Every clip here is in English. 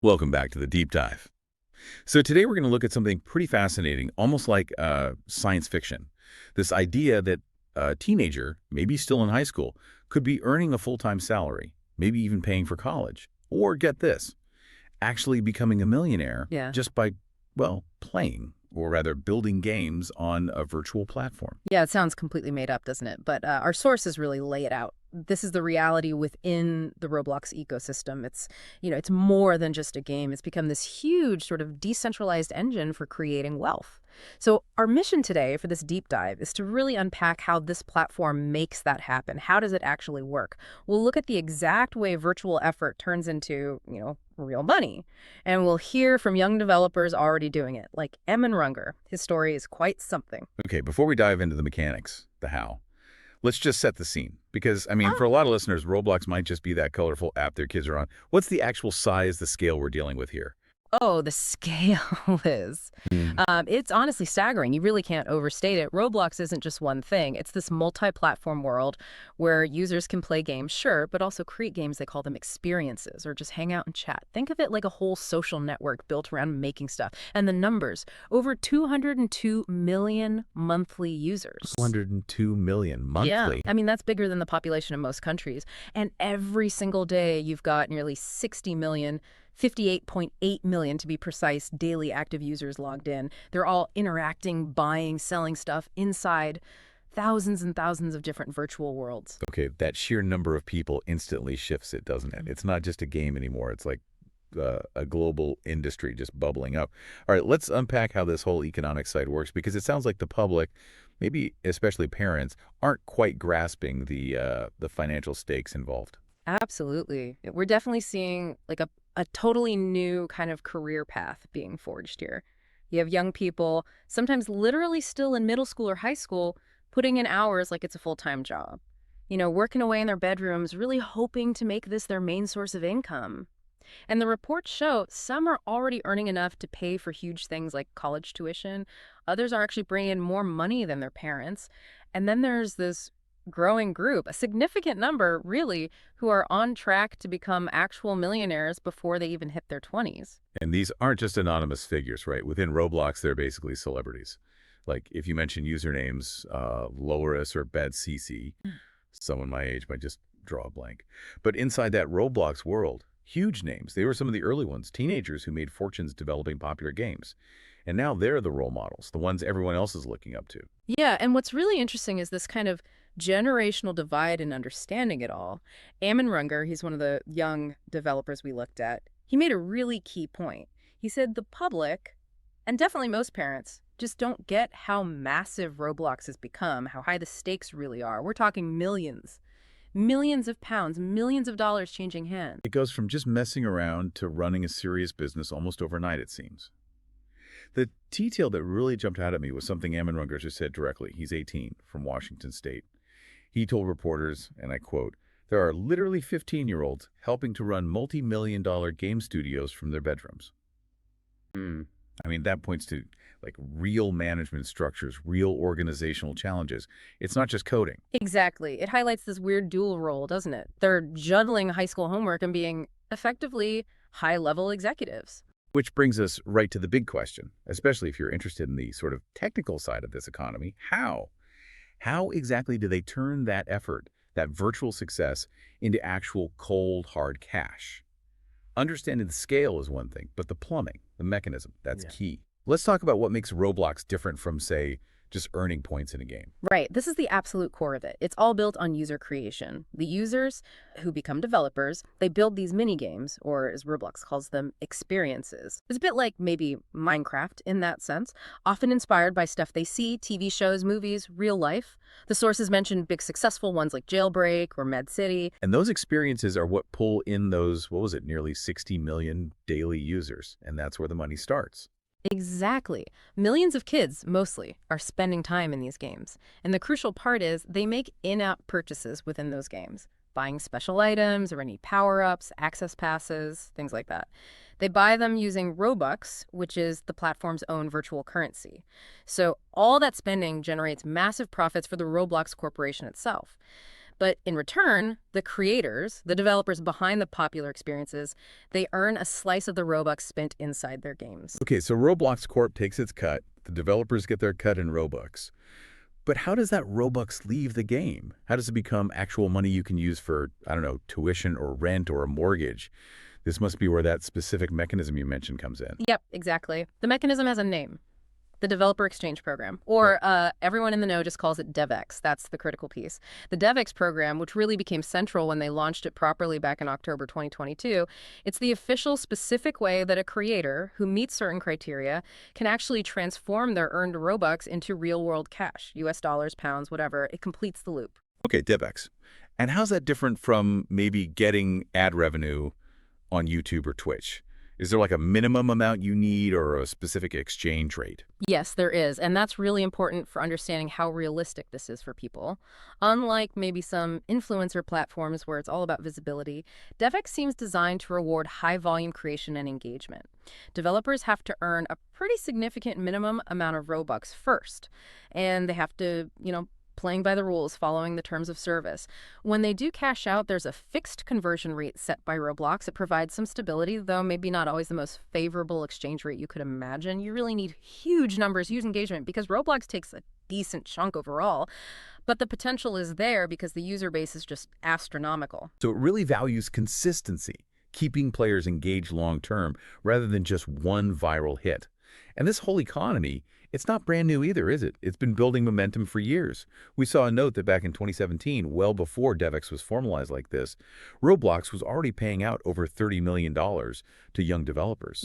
Welcome back to the deep dive. So today we're going to look at something pretty fascinating, almost like science fiction. This idea that a teenager, maybe still in high school, could be earning a full-time salary, maybe even paying for college, or get this, actually becoming a millionaire Yeah. just by, well, playing, or rather building games on a virtual platform. Yeah, it sounds completely made up, doesn't it? But our sources really lay it out. This is the reality within the Roblox ecosystem. It's more than just a game. It's become this huge sort of decentralized engine for creating wealth. So our mission today for this deep dive is to really unpack how this platform makes that happen. How does it actually work? We'll look at the exact way virtual effort turns into, real money. And we'll hear from young developers already doing it, like Emin Runger. His story is quite something. Okay, before we dive into the mechanics, the how, let's just set the scene. Because, for a lot of listeners, Roblox might just be that colorful app their kids are on. What's the actual size, the scale we're dealing with here? Oh, the scale is. It's honestly staggering. You really can't overstate it. Roblox isn't just one thing. It's this multi-platform world where users can play games, sure, but also create games. They call them experiences or just hang out and chat. Think of it like a whole social network built around making stuff. And the numbers, over 202 million monthly users. 202 million monthly? Yeah, that's bigger than the population of most countries. And every single day, you've got nearly 60 million 58.8 million to be precise, daily active users logged in. They're all interacting, buying, selling stuff inside thousands and thousands of different virtual worlds. Okay, that sheer number of people instantly shifts it, doesn't it? It's not just a game anymore. It's like a global industry just bubbling up. All right, let's unpack how this whole economic side works, because it sounds like the public, maybe especially parents, aren't quite grasping the financial stakes involved. Absolutely. We're definitely seeing like a totally new kind of career path being forged here. You have young people, sometimes literally still in middle school or high school, putting in hours like it's a full-time job. Working away in their bedrooms, really hoping to make this their main source of income. And the reports show some are already earning enough to pay for huge things like college tuition. Others are actually bringing in more money than their parents. And then there's this growing group, a significant number, really, who are on track to become actual millionaires before they even hit their 20s. And these aren't just anonymous figures, right? Within Roblox, they're basically celebrities. Like if you mention usernames, Loris or Bad CC, someone my age might just draw a blank. But inside that Roblox world, huge names. They were some of the early ones, teenagers who made fortunes developing popular games. And now they're the role models, the ones everyone else is looking up to. Yeah, and what's really interesting is this kind of generational divide in understanding it all. Emin Runger, he's one of the young developers we looked at, he made a really key point. He said the public, and definitely most parents, just don't get how massive Roblox has become, how high the stakes really are. We're talking millions. Millions of pounds, millions of dollars changing hands. It goes from just messing around to running a serious business almost overnight, it seems. The detail that really jumped out at me was something Emin Runger just said directly. He's 18, from Washington State. He told reporters, and I quote, "There are literally 15-year-olds helping to run multi-million-dollar game studios from their bedrooms." That points to like real management structures, real organizational challenges. It's not just coding. Exactly. It highlights this weird dual role, doesn't it? They're juggling high school homework and being effectively high-level executives. Which brings us right to the big question, especially if you're interested in the sort of technical side of this economy. How? How exactly do they turn that effort, that virtual success, into actual cold, hard cash? Understanding the scale is one thing, but the plumbing, the mechanism, that's key. Let's talk about what makes Roblox different from, say, just earning points in a game. Right. This is the absolute core of it. It's all built on user creation. The users who become developers, they build these mini games, or as Roblox calls them, experiences. It's a bit like maybe Minecraft in that sense, often inspired by stuff they see, TV shows, movies, real life. The sources mention big successful ones like Jailbreak or Med City. And those experiences are what pull in those, nearly 60 million daily users. And that's where the money starts. Exactly. Millions of kids, mostly, are spending time in these games. And the crucial part is they make in-app purchases within those games, buying special items or any power-ups, access passes, things like that. They buy them using Robux, which is the platform's own virtual currency. So all that spending generates massive profits for the Roblox corporation itself. But in return, the creators, the developers behind the popular experiences, they earn a slice of the Robux spent inside their games. Okay, so Roblox Corp takes its cut. The developers get their cut in Robux. But how does that Robux leave the game? How does it become actual money you can use for, I don't know, tuition or rent or a mortgage? This must be where that specific mechanism you mentioned comes in. Yep, exactly. The mechanism has a name. The Developer Exchange Program, or everyone in the know just calls it DevX. That's the critical piece. The DevX program, which really became central when they launched it properly back in October 2022, it's the official specific way that a creator who meets certain criteria can actually transform their earned Robux into real-world cash, US dollars, pounds, whatever. It completes the loop. Okay, DevX. And how's that different from maybe getting ad revenue on YouTube or Twitch? Is there like a minimum amount you need or a specific exchange rate? Yes, there is, and that's really important for understanding how realistic this is for people. Unlike maybe some influencer platforms where it's all about visibility, DevX seems designed to reward high-volume creation and engagement. Developers have to earn a pretty significant minimum amount of Robux first, and they have to, playing by the rules, following the terms of service. When they do cash out, there's a fixed conversion rate set by Roblox. It provides some stability, though maybe not always the most favorable exchange rate you could imagine. You really need huge numbers, huge engagement, because Roblox takes a decent chunk overall. But the potential is there because the user base is just astronomical. So it really values consistency, keeping players engaged long-term rather than just one viral hit. And this whole economy, it's not brand new either, is it? It's been building momentum for years. We saw a note that back in 2017, well before DevX was formalized like this, Roblox was already paying out over $30 million to young developers.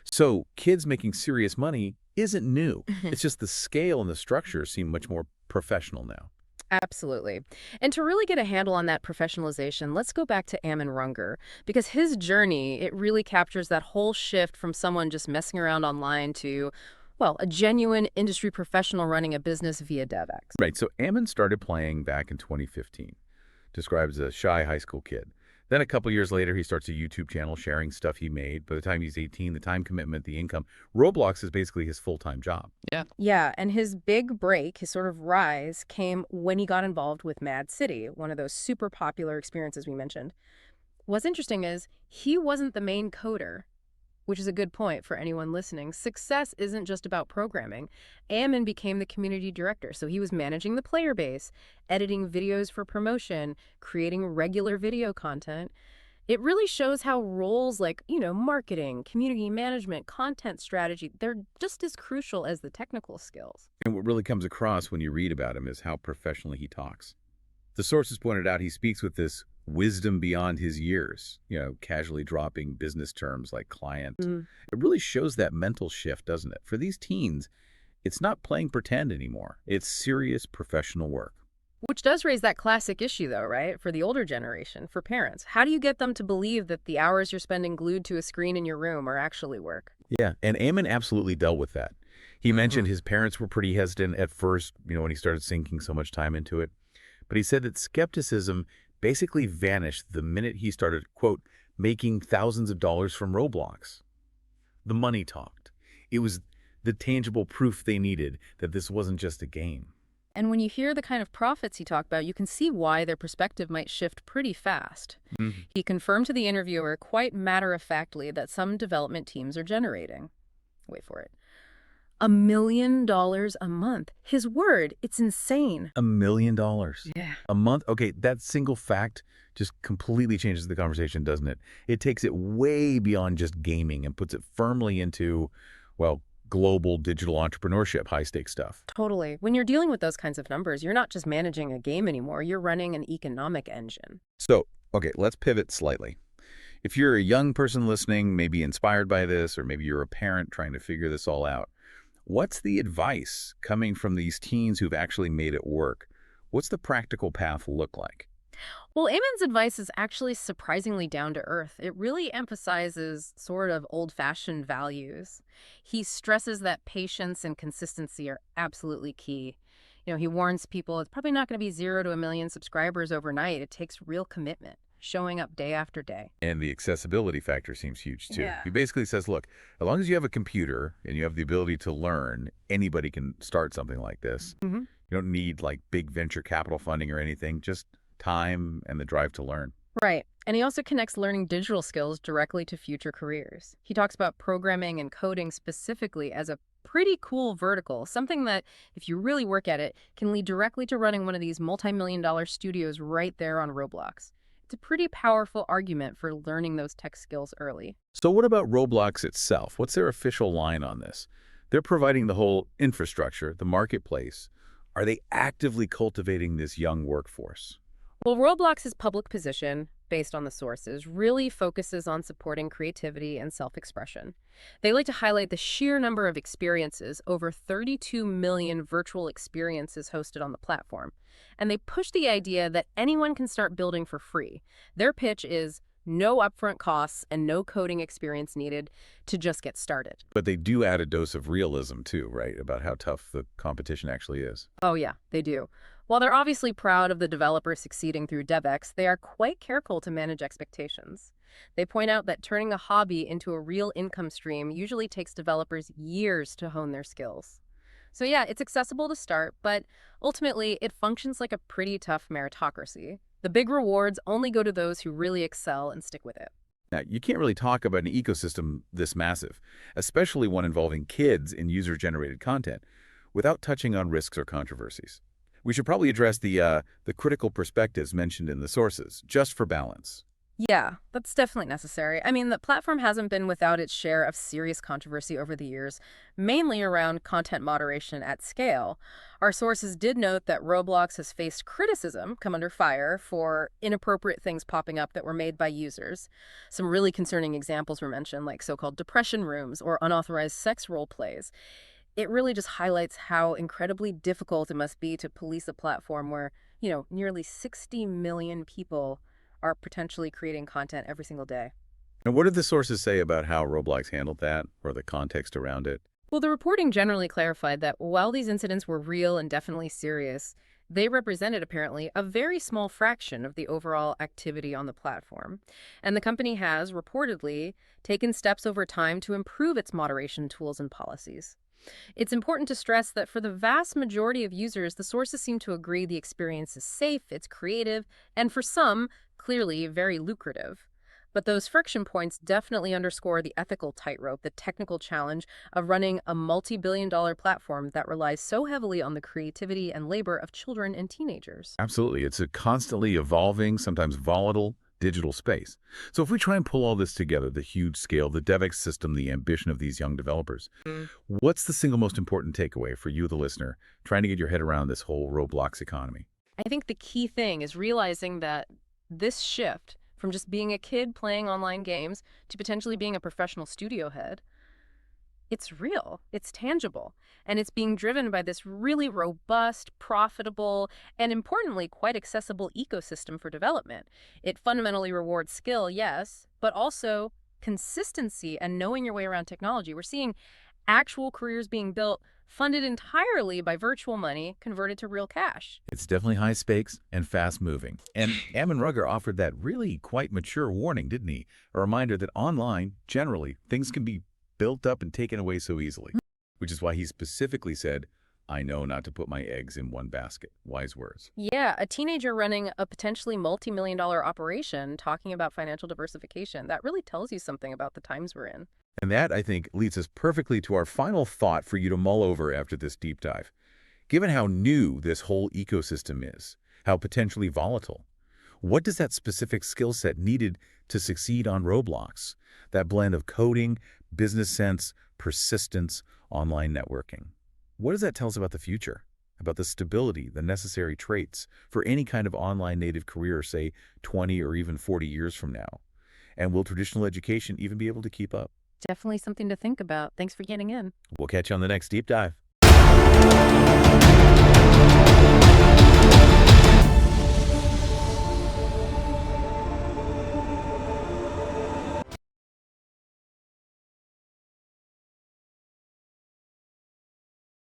So kids making serious money isn't new. It's just the scale and the structure seem much more professional now. Absolutely. And to really get a handle on that professionalization, let's go back to Ammon Runger, because his journey, it really captures that whole shift from someone just messing around online to, well, a genuine industry professional running a business via DevX. Right, so Ammon started playing back in 2015, described as a shy high school kid. Then a couple years later, he starts a YouTube channel sharing stuff he made. By the time he's 18, the time commitment, the income, Roblox is basically his full-time job. Yeah, and his big break, his sort of rise, came when he got involved with Mad City, one of those super popular experiences we mentioned. What's interesting is he wasn't the main coder, which is a good point for anyone listening. Success isn't just about programming. Ammon became the community director, so he was managing the player base, editing videos for promotion, creating regular video content. It really shows how roles like, marketing, community management, content strategy, they're just as crucial as the technical skills. And what really comes across when you read about him is how professionally he talks. The sources pointed out he speaks with this wisdom beyond his years, casually dropping business terms like client. It really shows that mental shift, doesn't it? For these teens, it's not playing pretend anymore. It's serious professional work. Which does raise that classic issue, though, right? For the older generation, for parents. How do you get them to believe that the hours you're spending glued to a screen in your room are actually work? Yeah, and Ammon absolutely dealt with that. He mentioned his parents were pretty hesitant at first, when he started sinking so much time into it. But he said that skepticism basically vanished the minute he started, quote, making thousands of dollars from Roblox. The money talked. It was the tangible proof they needed that this wasn't just a game. And when you hear the kind of profits he talked about, you can see why their perspective might shift pretty fast. He confirmed to the interviewer quite matter-of-factly that some development teams are generating, wait for it, $1 million a month. His word, it's insane. $1 million. Yeah. A month? Okay, that single fact just completely changes the conversation, doesn't it? It takes it way beyond just gaming and puts it firmly into, well, global digital entrepreneurship, high-stakes stuff. Totally. When you're dealing with those kinds of numbers, you're not just managing a game anymore, you're running an economic engine. So, okay, let's pivot slightly. If you're a young person listening, maybe inspired by this, or maybe you're a parent trying to figure this all out, what's the advice coming from these teens who've actually made it work? What's the practical path look like? Well, Ammon's advice is actually surprisingly down to earth. It really emphasizes sort of old-fashioned values. He stresses that patience and consistency are absolutely key. He warns people it's probably not going to be 0 to 1 million subscribers overnight. It takes real commitment, showing up day after day. And the accessibility factor seems huge, too. Yeah. He basically says, look, as long as you have a computer and you have the ability to learn, anybody can start something like this. You don't need, like, big venture capital funding or anything. Just time, and the drive to learn. Right. And he also connects learning digital skills directly to future careers. He talks about programming and coding specifically as a pretty cool vertical, something that, if you really work at it, can lead directly to running one of these multi-million-dollar studios right there on Roblox. It's a pretty powerful argument for learning those tech skills early. So what about Roblox itself? What's their official line on this? They're providing the whole infrastructure, the marketplace. Are they actively cultivating this young workforce? Well, Roblox's public position, based on the sources, really focuses on supporting creativity and self-expression. They like to highlight the sheer number of experiences, over 32 million virtual experiences hosted on the platform. And they push the idea that anyone can start building for free. Their pitch is no upfront costs and no coding experience needed to just get started. But they do add a dose of realism too, right? About how tough the competition actually is. Oh yeah, they do. While they're obviously proud of the developers succeeding through DevX, they are quite careful to manage expectations. They point out that turning a hobby into a real income stream usually takes developers years to hone their skills. So yeah, it's accessible to start, but ultimately it functions like a pretty tough meritocracy. The big rewards only go to those who really excel and stick with it. Now, you can't really talk about an ecosystem this massive, especially one involving kids in user-generated content, without touching on risks or controversies. We should probably address the critical perspectives mentioned in the sources, just for balance. Yeah, that's definitely necessary. I mean, the platform hasn't been without its share of serious controversy over the years, mainly around content moderation at scale. Our sources did note that Roblox has faced criticism, come under fire, for inappropriate things popping up that were made by users. Some really concerning examples were mentioned, like so-called depression rooms or unauthorized sex role plays. It really just highlights how incredibly difficult it must be to police a platform where, nearly 60 million people are potentially creating content every single day. And what did the sources say about how Roblox handled that, or the context around it? Well, the reporting generally clarified that while these incidents were real and definitely serious, they represented apparently a very small fraction of the overall activity on the platform. And the company has reportedly taken steps over time to improve its moderation tools and policies. It's important to stress that for the vast majority of users, the sources seem to agree the experience is safe, it's creative, and for some, clearly very lucrative. But those friction points definitely underscore the ethical tightrope, the technical challenge of running a multi-billion-dollar platform that relies so heavily on the creativity and labor of children and teenagers. Absolutely. It's a constantly evolving, sometimes volatile, digital space. So if we try and pull all this together, the huge scale, the DevX system, the ambition of these young developers, what's the single most important takeaway for you, the listener, trying to get your head around this whole Roblox economy? I think the key thing is realizing that this shift from just being a kid playing online games to potentially being a professional studio head, it's real, it's tangible, and it's being driven by this really robust, profitable, and importantly, quite accessible ecosystem for development. It fundamentally rewards skill, yes, but also consistency and knowing your way around technology. We're seeing actual careers being built, funded entirely by virtual money, converted to real cash. It's definitely high stakes and fast moving. And Ammon Rugger offered that really quite mature warning, didn't he? A reminder that online, generally, things can be built up and taken away so easily, which is why he specifically said, I know not to put my eggs in one basket. Wise words. Yeah, a teenager running a potentially multi-million-dollar operation talking about financial diversification, that really tells you something about the times we're in. And that, I think, leads us perfectly to our final thought for you to mull over after this deep dive. Given how new this whole ecosystem is, how potentially volatile, what does that specific skill set needed to succeed on Roblox? That blend of coding, business sense, persistence, online networking. What does that tell us about the future? About the stability, the necessary traits for any kind of online native career, say 20 or even 40 years from now? And will traditional education even be able to keep up? Definitely something to think about. Thanks for getting in. We'll catch you on the next deep dive.